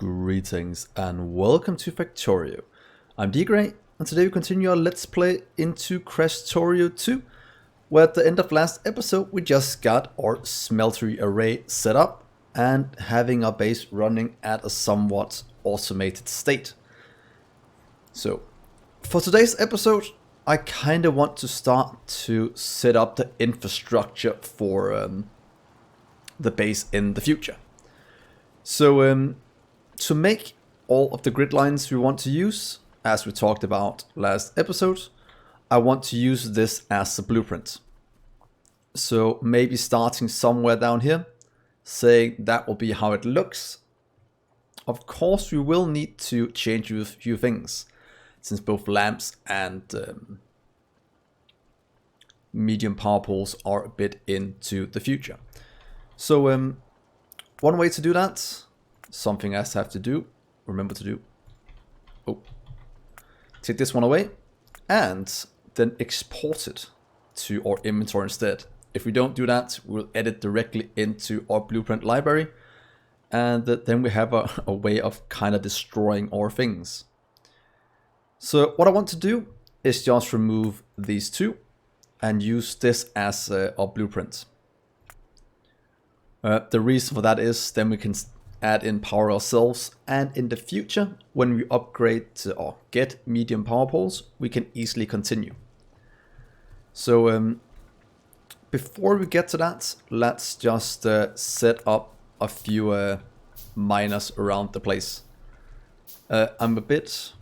Greetings and welcome to Factorio. I'm Dgray and today we continue our let's play into Krastorio 2, where at the end of last episode we just got our smeltery array set up and having our base running at a somewhat automated state. So for today's episode I kind of want to start to set up the infrastructure for the base in the future. So to make all of the grid lines we want to use, as we talked about last episode, I want to use this as a blueprint. So maybe starting somewhere down here, saying that will be how it looks. Of course we will need to change a few things, since both lamps and medium power poles are a bit into the future. So one way to do that, something else I have to do, remember to do, take this one away and then export it to our inventory instead. If we don't do that, we'll edit directly into our blueprint library, and then we have a way of kind of destroying our things. So what I want to do is just remove these two and use this as our blueprint. The reason for that is then we can add in power ourselves, and in the future when we upgrade or get medium power poles we can easily continue. So before we get to that, let's just set up a few miners around the place. I'm a bit,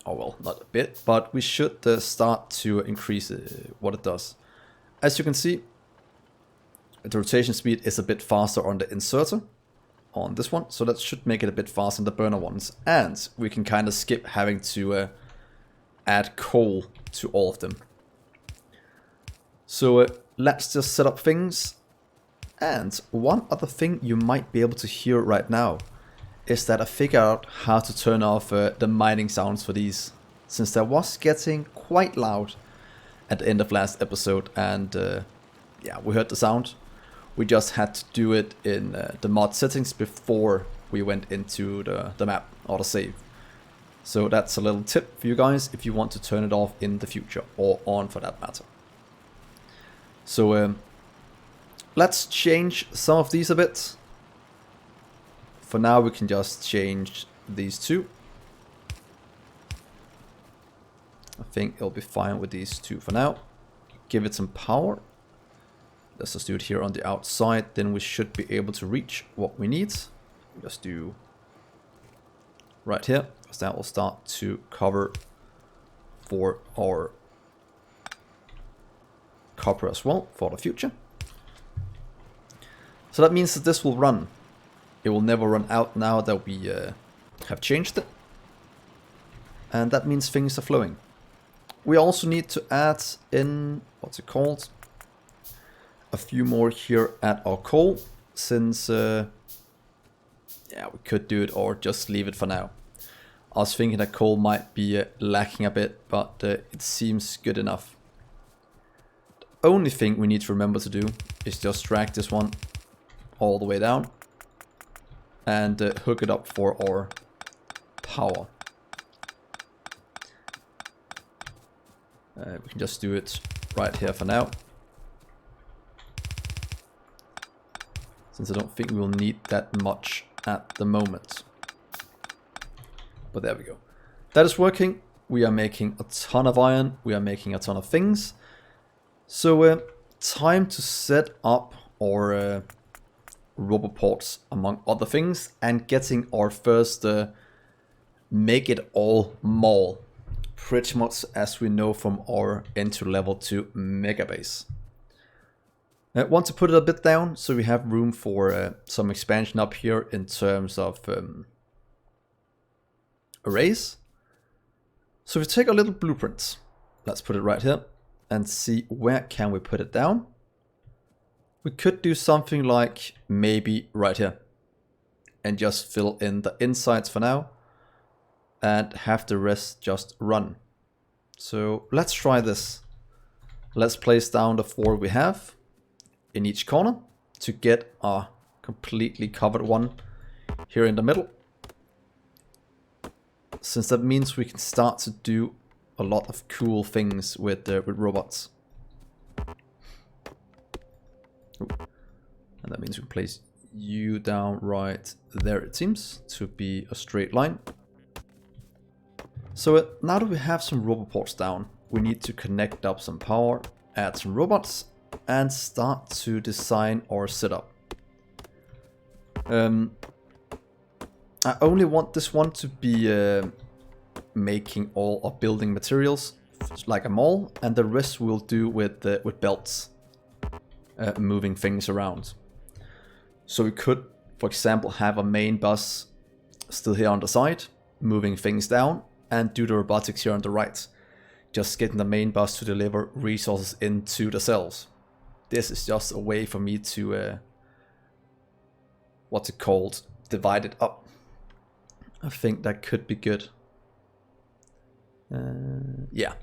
well, not a bit, but we should start to increase what it does. As you can see, the rotation speed is a bit faster on the inserter on this one, so that should make it a bit faster than the burner ones, and we can kind of skip having to add coal to all of them. So let's just set up things. And one other thing you might be able to hear right now is that I figured out how to turn off the mining sounds for these, since that was getting quite loud at the end of last episode, and yeah, we heard the sound. We just had to do it in the mod settings before we went into the map or the save. So that's a little tip for you guys if you want to turn it off in the future, or on for that matter. So let's change some of these a bit. For now we can just change these two. I think it'll be fine with these two for now. Give it some power. Let's just do it here on the outside, then we should be able to reach what we need. Just do right here, because that will start to cover for our copper as well for the future. So that means that this will run. It will never run out now that we have changed it. And that means things are flowing. We also need to add in, what's it called? A few more here at our coal, since yeah, we could do it or just leave it for now. I was thinking that coal might be lacking a bit, but it seems good enough. The only thing we need to remember to do is just drag this one all the way down and hook it up for our power. We can just do it right here for now, since I don't think we will need that much at the moment. But there we go. That is working. We are making a ton of iron. We are making a ton of things. So time to set up our roboports among other things, and getting our first make it all mall. Pretty much as we know from our entry level to mega base. I want to put it a bit down so we have room for some expansion up here in terms of arrays. So if we take a little blueprint, let's put it right here and see where can we put it down. We could do something like maybe right here and just fill in the insides for now and have the rest just run. So let's try this. Let's place down the 4 we have in each corner to get a completely covered one here in the middle. since that means we can start to do a lot of cool things with robots. Ooh. And that means we place you down right there, it seems to be a straight line. So now that we have some roboports down, we need to connect up some power, add some robots, and start to design our setup. I only want this one to be making all of building materials, like a mall, and the rest we'll do with belts, moving things around. So we could, for example, have a main bus still here on the side, moving things down, and do the robotics here on the right. Just getting the main bus to deliver resources into the cells. This is just a way for me to, what's it called, divide it up. I think that could be good. Yeah,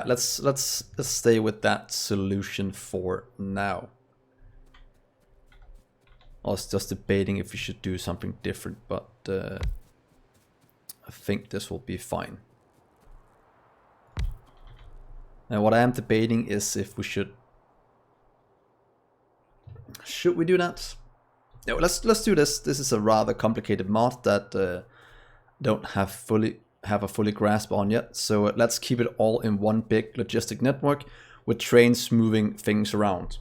let's stay with that solution for now. I was just debating if we should do something different, but I think this will be fine. And what I am debating is if we should we do that? Yeah, well, let's do this. This is a rather complicated mod that don't have a fully grasp on yet. So let's keep it all in one big logistic network with trains moving things around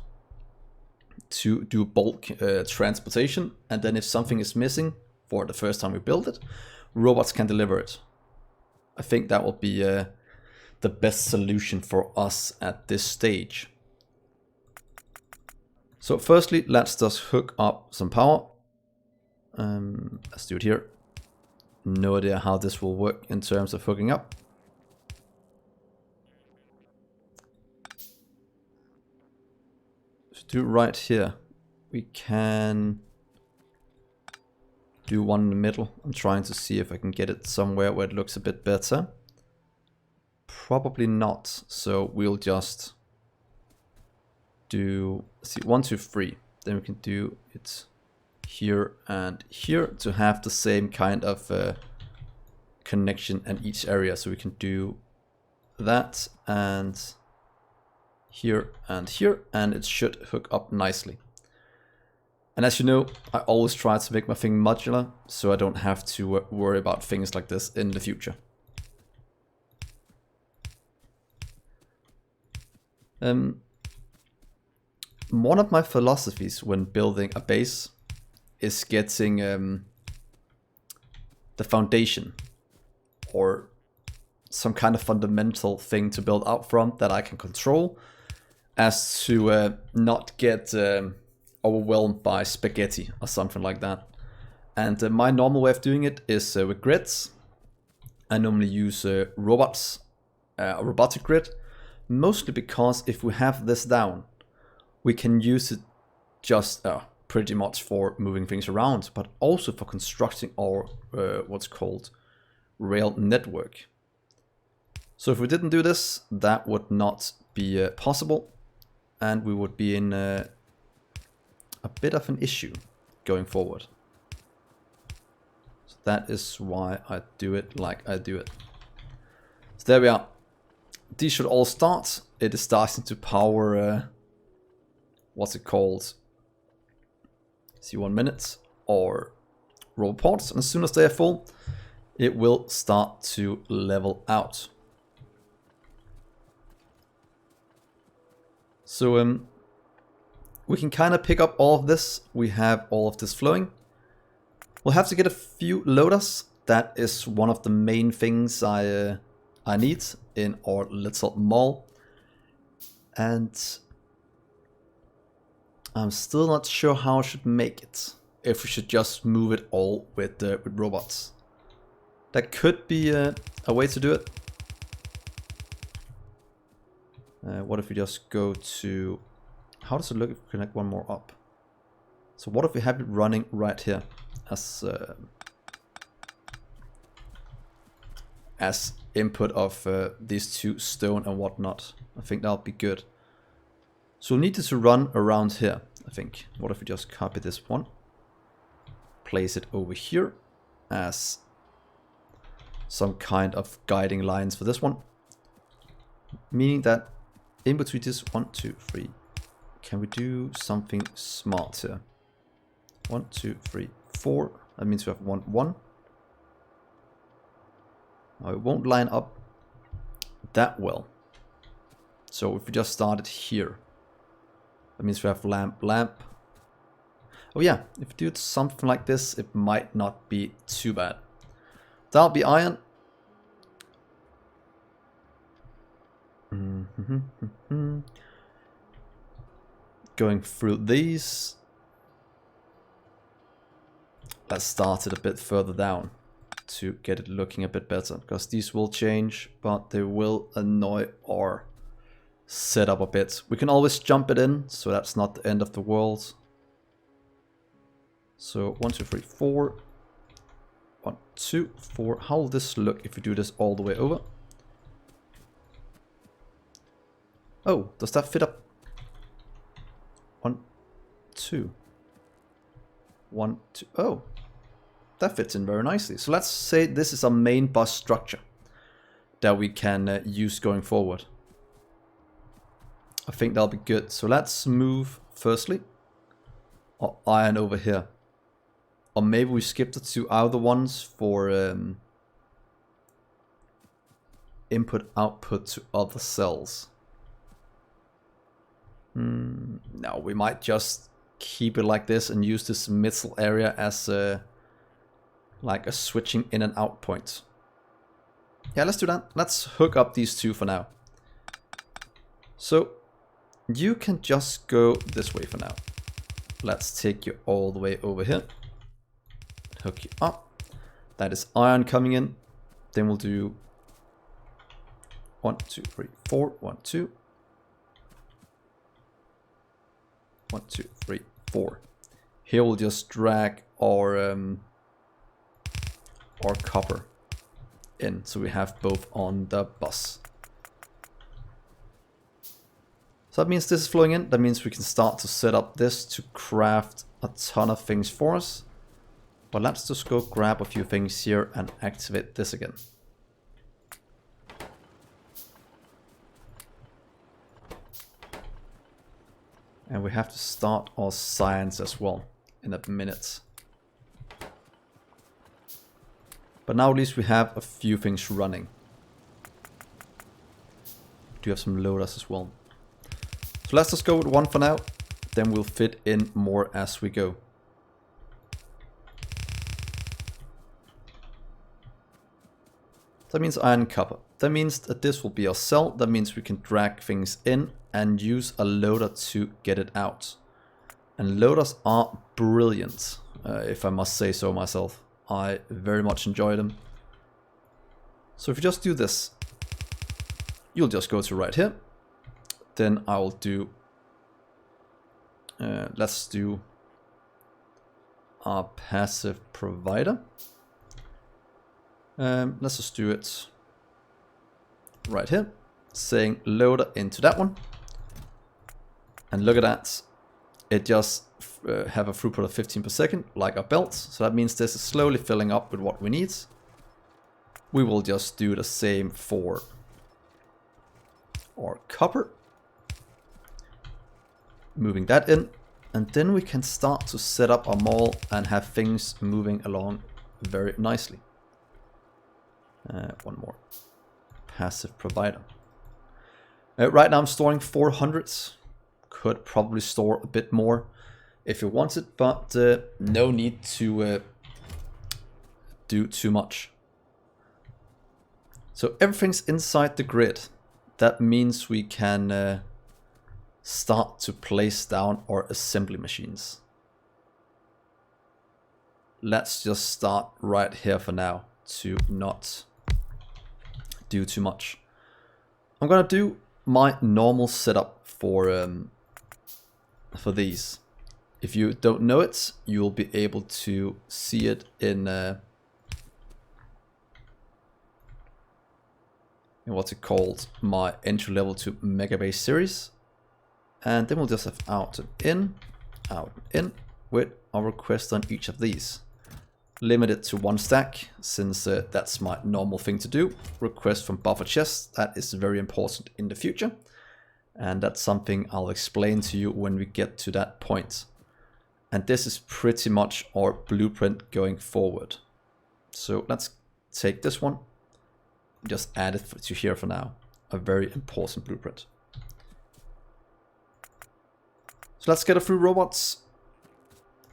to do bulk transportation. And then if something is missing for the first time we build it, robots can deliver it. I think that will be the best solution for us at this stage. So firstly, let's just hook up some power. Let's do it here. No idea how this will work in terms of hooking up. Let's do it right here. We can do one in the middle. I'm trying to see if I can get it somewhere where it looks a bit better. Probably not, so we'll just do, see, 1, 2, 3. Then we can do it here and here to have the same kind of connection in each area. So we can do that and here, and it should hook up nicely. And as you know, I always try to make my thing modular, so I don't have to worry about things like this in the future. One of my philosophies when building a base is getting the foundation or some kind of fundamental thing to build out from that I can control, as to not get overwhelmed by spaghetti or something like that. And my normal way of doing it is with grids. I normally use robots, a robotic grid, mostly because if we have this down, we can use it just pretty much for moving things around, but also for constructing our what's called rail network. So if we didn't do this, that would not be possible, and we would be in a bit of an issue going forward. So that is why I do it like I do it. So there we are. These should all start. It is starting to power what's it called? See, 1 minute or roboports, and as soon as they are full, it will start to level out. So we can kind of pick up all of this. We have all of this flowing. We'll have to get a few loaders. That is one of the main things I need in our little mall. And I'm still not sure how I should make it. If we should just move it all with robots. That could be a way to do it. What if we just go to... How does it look if we connect one more up? So what if we have it running right here as input of these two stone and whatnot? I think that'll be good. So we'll need it to run around here, I think. What if we just copy this one? Place it over here as some kind of guiding lines for this one. Meaning that in between this 1, 2, 3, can we do something smart here? 1, 2, 3, 4. That means we have 1, 1. Now it won't line up that well. So if we just started here, that means we have lamp, lamp. Oh yeah, if we do something like this, it might not be too bad. That'll be iron. Going through these. Let's start it a bit further down to get it looking a bit better, because these will change, but they will annoy our setup a bit. We can always jump it in, so that's not the end of the world. So 1, 2, 3, 4. 1, 2, 4. How will this look if we do this all the way over? Oh, does that fit up? 1, 2. 1, 2. Oh, that fits in very nicely. So let's say this is our main bus structure that we can use going forward. I think that'll be good. So let's move firstly our iron over here. Or maybe we skip the 2 other ones for input output to other cells. No, we might just keep it like this and use this middle area as like a switching in and out point. Yeah, let's do that. Let's hook up these 2 for now. So you can just go this way for now. Let's take you all the way over here. Hook you up. That is iron coming in. Then we'll do 1, 2, 3, 4. 1, 2. 1, 2, 3, 4. Here we'll just drag our copper in, so we have both on the bus. So that means this is flowing in. That means we can start to set up this to craft a ton of things for us. But let's just go grab a few things here and activate this again. And we have to start our science as well in a minute. But now at least we have a few things running. Do have some loaders as well. So let's just go with 1 for now. Then we'll fit in more as we go. That means iron copper. That means that this will be our cell. That means we can drag things in and use a loader to get it out. And loaders are brilliant, if I must say so myself. I very much enjoy them. So if you just do this, you'll just go to right here. Then I'll do, let's do our passive provider. Let's just do it right here, saying loader into that one. And look at that, it just have a throughput of 15 per second, like our belt. So that means this is slowly filling up with what we need. We will just do the same for our copper. Moving that in, and then we can start to set up our mall and have things moving along very nicely. One more. Passive provider. Right now I'm storing 400. Could probably store a bit more if you wanted, but no need to do too much. So everything's inside the grid. That means we can start to place down our assembly machines. Let's just start right here for now to not do too much. I'm gonna do my normal setup for these. If you don't know it, you'll be able to see it in what's it called, my entry level to Megabase series. And then we'll just have out and in with our request on each of these. limit it to 1 stack, since that's my normal thing to do. Request from buffer chest, that is very important in the future. And that's something I'll explain to you when we get to that point. And this is pretty much our blueprint going forward. So let's take this one, just add it to here for now. A very important blueprint. So let's get a few robots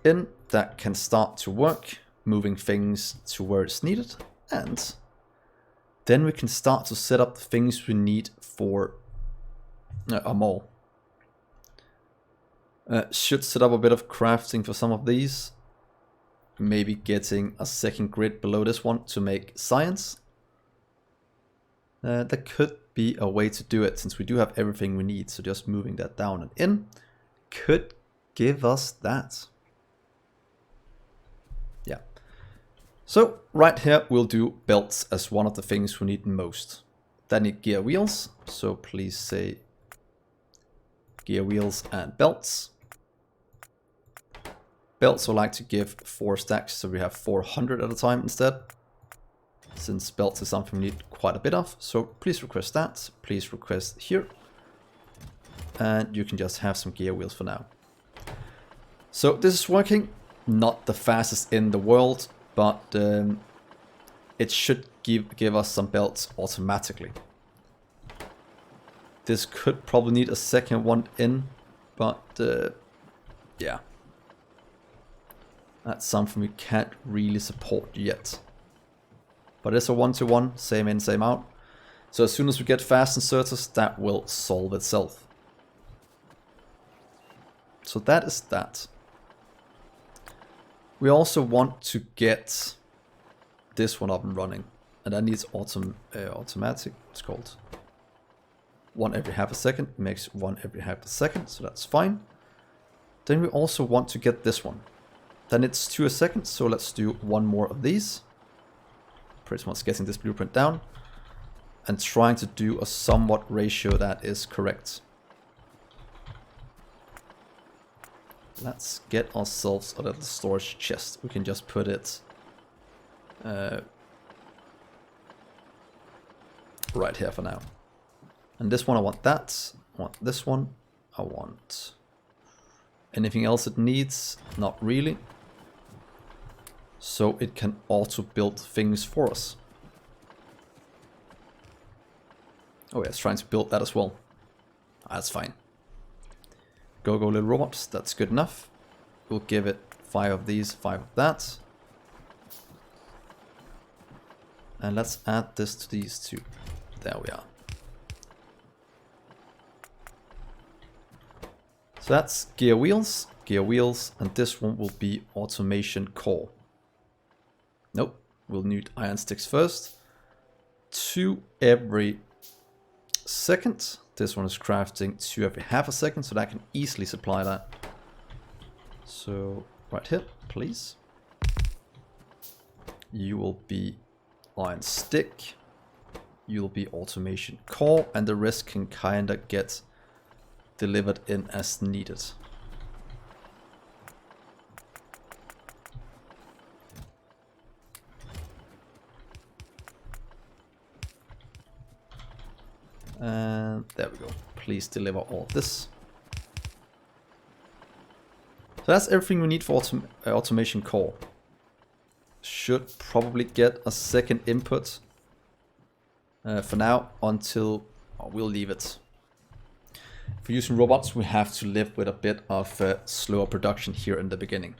in that can start to work, moving things to where it's needed. And then we can start to set up the things we need for a mall. Should set up a bit of crafting for some of these. Maybe getting a second grid below this one to make science. That could be a way to do it, since we do have everything we need. So just moving that down and in could give us that. Yeah. So right here we'll do belts as one of the things we need most. Then need gear wheels. So please say gear wheels and belts. Belts I like to give 4 stacks, so we have 400 at a time instead. Since belts is something we need quite a bit of, so please request that. Please request here. And you can just have some gear wheels for now. So this is working. Not the fastest in the world, but it should give us some belts automatically. This could probably need a second one in, but yeah. That's something we can't really support yet. But it's a 1-to-1, same in, same out. So as soon as we get fast inserters, that will solve itself. So that is that. We also want to get this one up and running. And that needs automatic, it's called. 1 every half a second, makes 1 every half a second, so that's fine. Then we also want to get this one. Then it's 2 a second, so let's do 1 more of these. Pretty much getting this blueprint down. And trying to do a somewhat ratio that is correct. Let's get ourselves a little storage chest. We can just put it right here for now. And this one I want that. I want this one. I want anything else it needs? Not really. So it can auto build things for us. Oh yeah, it's trying to build that as well. That's fine. Go little robots, that's good enough. We'll give it 5 of these, 5 of that. And let's add this to these 2. There we are. So that's gear wheels, and this one will be automation core. Nope, we'll need iron sticks first. 2 every second. This one is crafting 2 every half a second, so that can easily supply that. So right here, please. You will be iron stick. You'll be automation core, and the rest can kinda get delivered in as needed. And there we go. Please deliver all of this. So that's everything we need for automation core. Should probably get a second input for now until we'll leave it. If we're using robots, we have to live with a bit of slower production here in the beginning.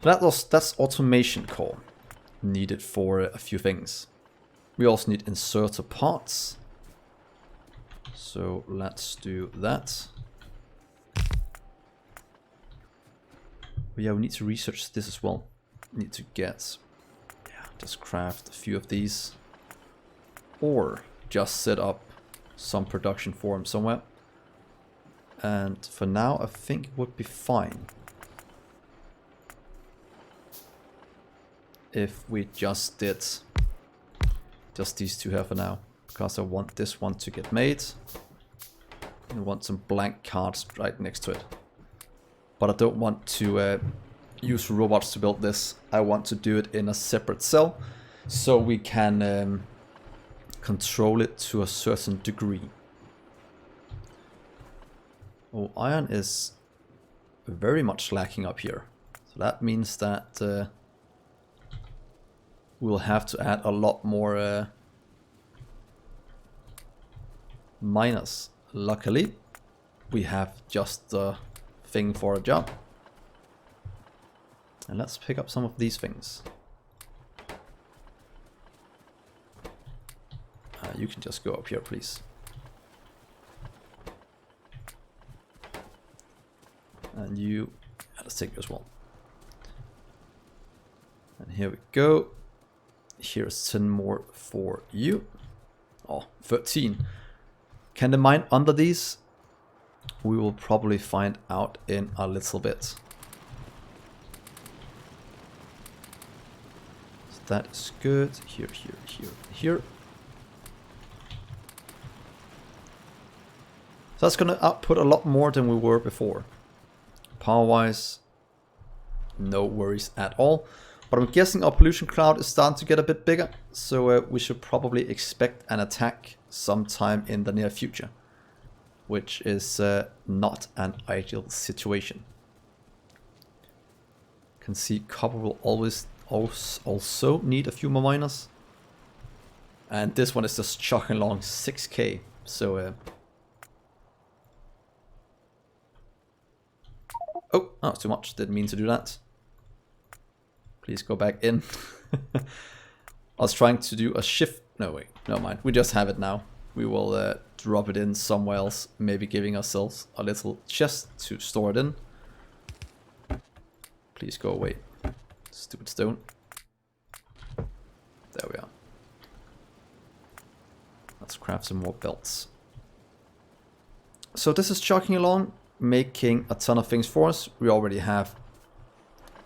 So that's automation core needed for a few things. We also need inserter parts. So let's do that. But yeah, we need to research this as well. Need to get, just craft a few of these. Or just set up some production for them somewhere. And for now, I think it would be fine if we just did just these 2 here for now, because I want this one to get made. And I want some blank cards right next to it. But I don't want to use robots to build this. I want to do it in a separate cell so we can control it to a certain degree. Oh, iron is very much lacking up here. So that means that we'll have to add a lot more miners. Luckily, we have just the thing for a job. And let's pick up some of these things. You can just go up here, please. And you, let's take you as well. And here we go. Here's 10 more for you. Oh, 13. Can they mine under these? We will probably find out in a little bit. So that is good. Here, here, here, here. So that's going to output a lot more than we were before. Power-wise, no worries at all. But I'm guessing our pollution cloud is starting to get a bit bigger. So we should probably expect an attack sometime in the near future. Which is not an ideal situation. Can see copper will always also need a few more miners. And this one is just chugging along 6k. So oh, it's too much. Didn't mean to do that. Please go back in. I was trying to do a shift. No, wait. Never mind. We just have it now. We will drop it in somewhere else. Maybe giving ourselves a little chest to store it in. Please go away. Stupid stone. There we are. Let's craft some more belts. So this is chugging along, making a ton of things for us. We already have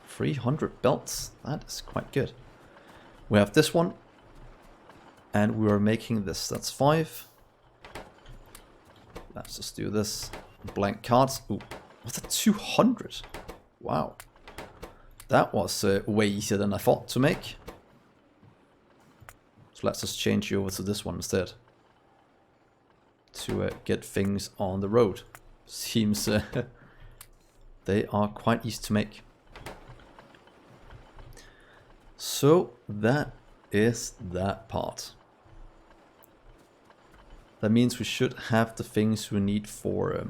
300 belts. That is quite good. We have this one. And we are making this. That's 5. Let's just do this. Blank cards. Ooh, what's that? 200? Wow. That was way easier than I thought to make. So let's just change you over to this one instead. To get things on the road. Seems they are quite easy to make. So that is that part. That means we should have the things we need for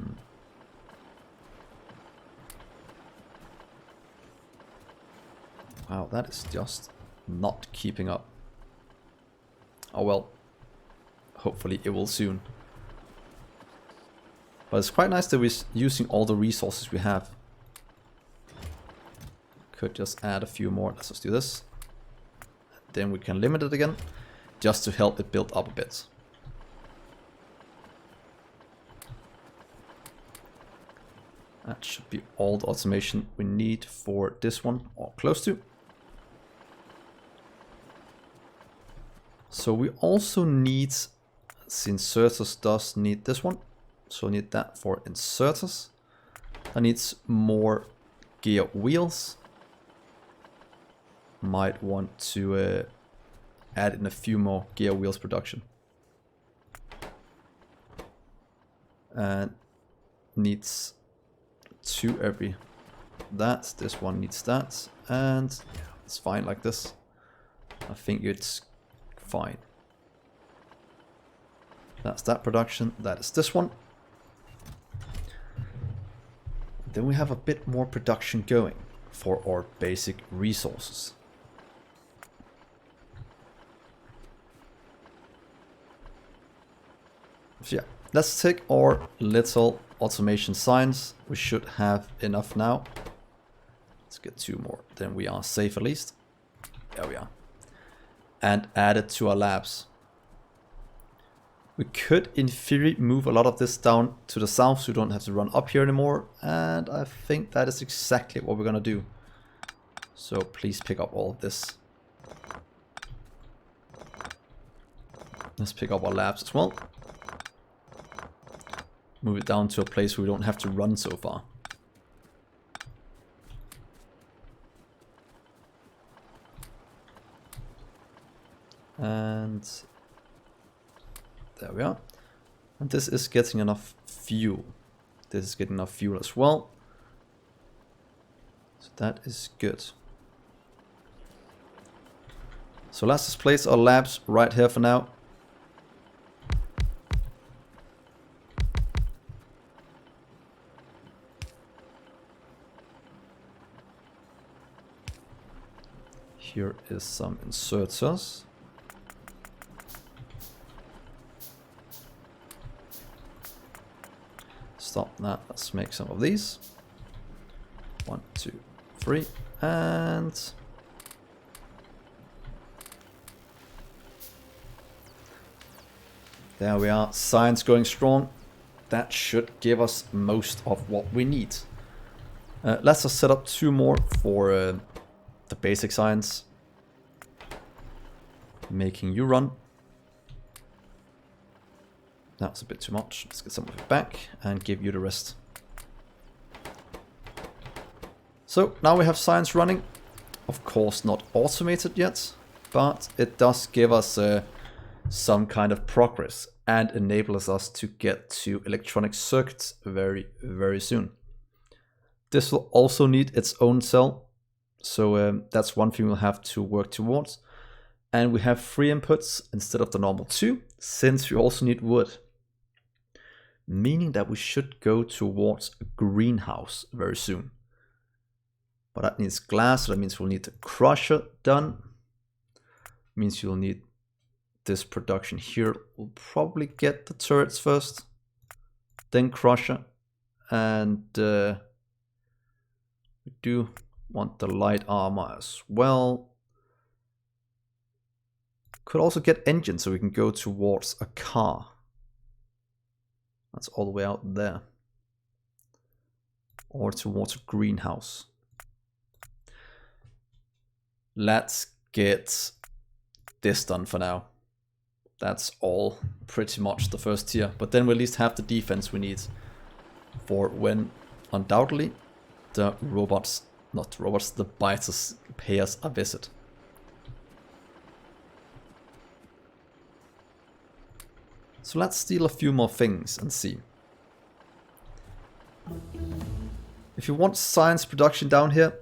wow, that is just not keeping up. Oh well, hopefully it will soon. But it's quite nice that we're using all the resources we have. Could just add a few more. Let's just do this. Then we can limit it again, just to help it build up a bit. That should be all the automation we need for this one, or close to. So we also need, since inserters does need this one, so we need that for inserters. That needs more gear wheels. Might want to add in a few more gear wheels production. And needs 2 every that. This one needs that. And it's fine like this. I think it's fine. That's that production. That is this one. Then we have a bit more production going for our basic resources. So yeah, let's take our little automation signs. We should have enough now. Let's get 2 more. Then we are safe at least. There we are. And add it to our labs. We could, in theory, move a lot of this down to the south so we don't have to run up here anymore. And I think that is exactly what we're going to do. So please pick up all of this. Let's pick up our labs as well. Move it down to a place where we don't have to run so far. And there we are. And this is getting enough fuel. This is getting enough fuel as well. So that is good. So let's just place our labs right here for now. Here is some inserters. Stop that. Let's make some of these. 1, 2, 3, and there we are. Science going strong. That should give us most of what we need. Let's just set up 2 more for the basic science. Making you run. That's a bit too much. Let's get some of it back and give you the rest. So now we have science running. Of course not automated yet, but it does give us some kind of progress and enables us to get to electronic circuits very, very soon. This will also need its own cell. So that's one thing we'll have to work towards. And we have 3 inputs instead of the normal 2, since we also need wood. Meaning that we should go towards a greenhouse very soon. But that needs glass, so that means we'll need the crusher done. Means you'll need this production here. We'll probably get the turrets first, then crusher. And we do want the light armor as well. Could also get engines so we can go towards a car. That's all the way out there. Or towards a greenhouse. Let's get this done for now. That's all pretty much the first tier. But then we at least have the defense we need for when undoubtedly the robots, not the robots, the biters pay us a visit. So let's steal a few more things and see. If you want science production down here,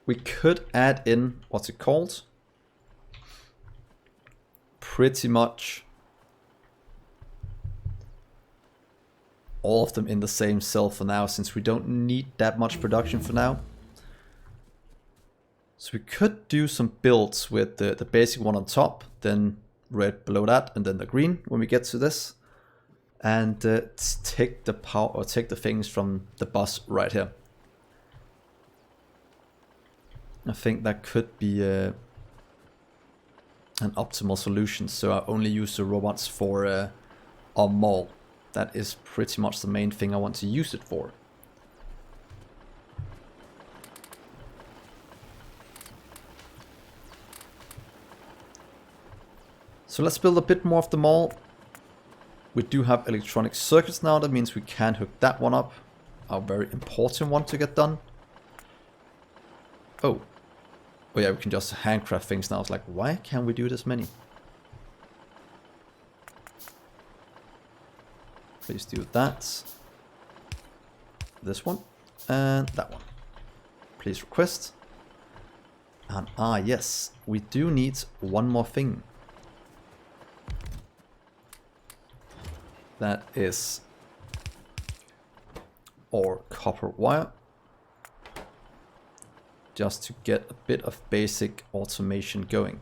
we could add in, what's it called? Pretty much all of them in the same cell for now, since we don't need that much production for now. So we could do some builds with the basic one on top, then red below that, and then the green when we get to this, and take the power or take the things from the bus right here. I think that could be an optimal solution. So I only use the robots for our mall. That is pretty much the main thing I want to use it for. So let's build a bit more of the mall. We do have electronic circuits now. That means we can hook that one up. A very important one to get done. Oh. Oh yeah, we can just handcraft things now. It's like, why can't we do this many? Please do that. This one. And that one. Please request. And yes, we do need one more thing. That is our copper wire. Just to get a bit of basic automation going.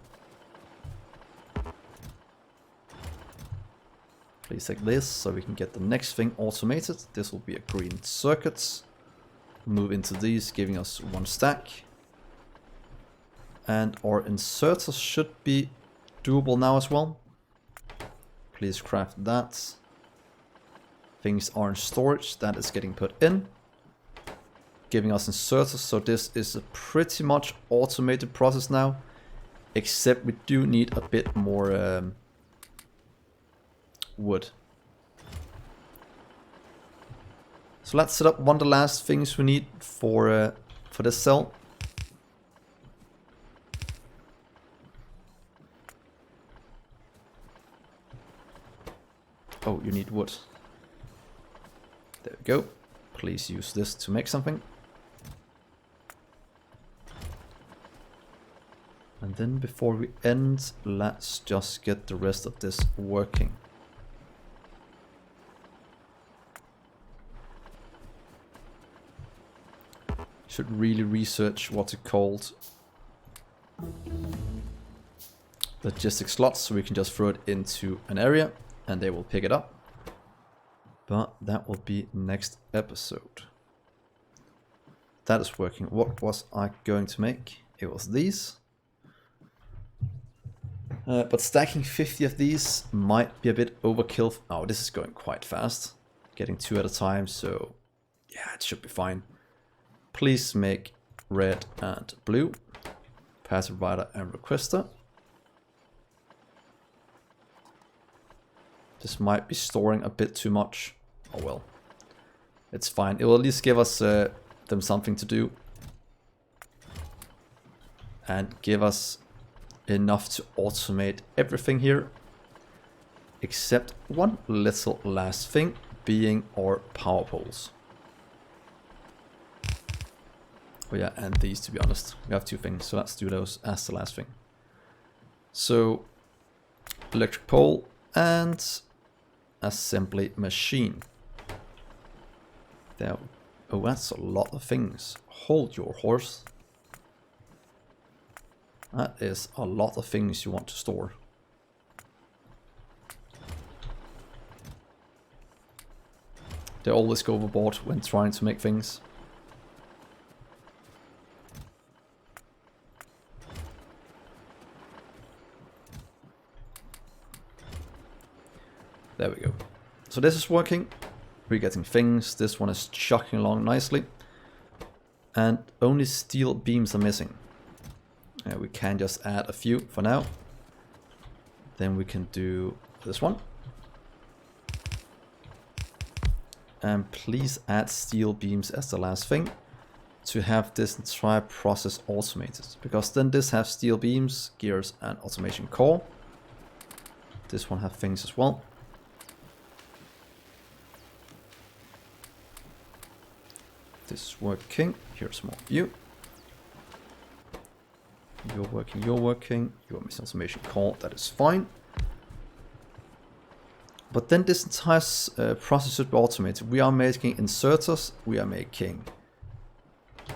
Please take this so we can get the next thing automated. This will be a green circuit. Move into these, giving us 1 stack. And our inserters should be doable now as well. Please craft that. Things are in storage, that is getting put in. Giving us inserters, so this is a pretty much automated process now. Except we do need a bit more wood. So let's set up one of the last things we need for this cell. Oh, you need wood. There we go. Please use this to make something. And then before we end, let's just get the rest of this working. Should really research what's it called. Logistic slots, so we can just throw it into an area and they will pick it up. But that will be next episode. That is working. What was I going to make? It was these. But stacking 50 of these might be a bit overkill. Oh, this is going quite fast. Getting 2 at a time, so yeah, it should be fine. Please make red and blue. Passive writer and requester. This might be storing a bit too much. Oh well. It's fine. It will at least give us them something to do. And give us enough to automate everything here. Except one little last thing, being our power poles. Oh yeah, and these, to be honest. We have 2 things, so let's do those as the last thing. So, electric pole and assembly machine. There. Oh, that's a lot of things. Hold your horse. That is a lot of things you want to store. They always go overboard when trying to make things. There we go. So this is working. We're getting things. This one is chucking along nicely. And only steel beams are missing. We can just add a few for now. Then we can do this one. And please add steel beams as the last thing to have this entire process automated. Because then this has steel beams, gears and automation core. This one has things as well. This is working. Here's more of you. You're working, you're working. You're missing automation core, that is fine. But then this entire process should be automated. We are making inserters, we are making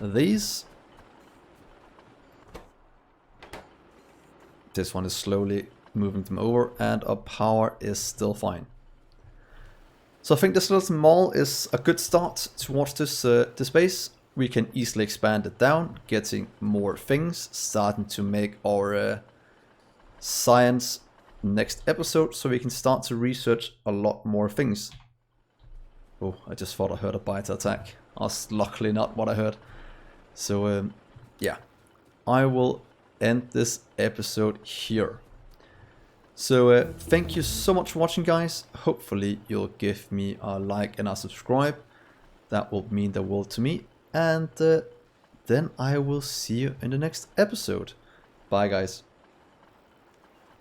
these. This one is slowly moving them over, and our power is still fine. So I think this little mall is a good start towards this base. We can easily expand it down, getting more things, starting to make our science next episode, so we can start to research a lot more things. Oh, I just thought I heard a bite attack. That's luckily not what I heard. So yeah, I will end this episode here. So thank you so much for watching, guys. Hopefully you'll give me a like and a subscribe. That will mean the world to me. And then I will see you in the next episode. Bye, guys.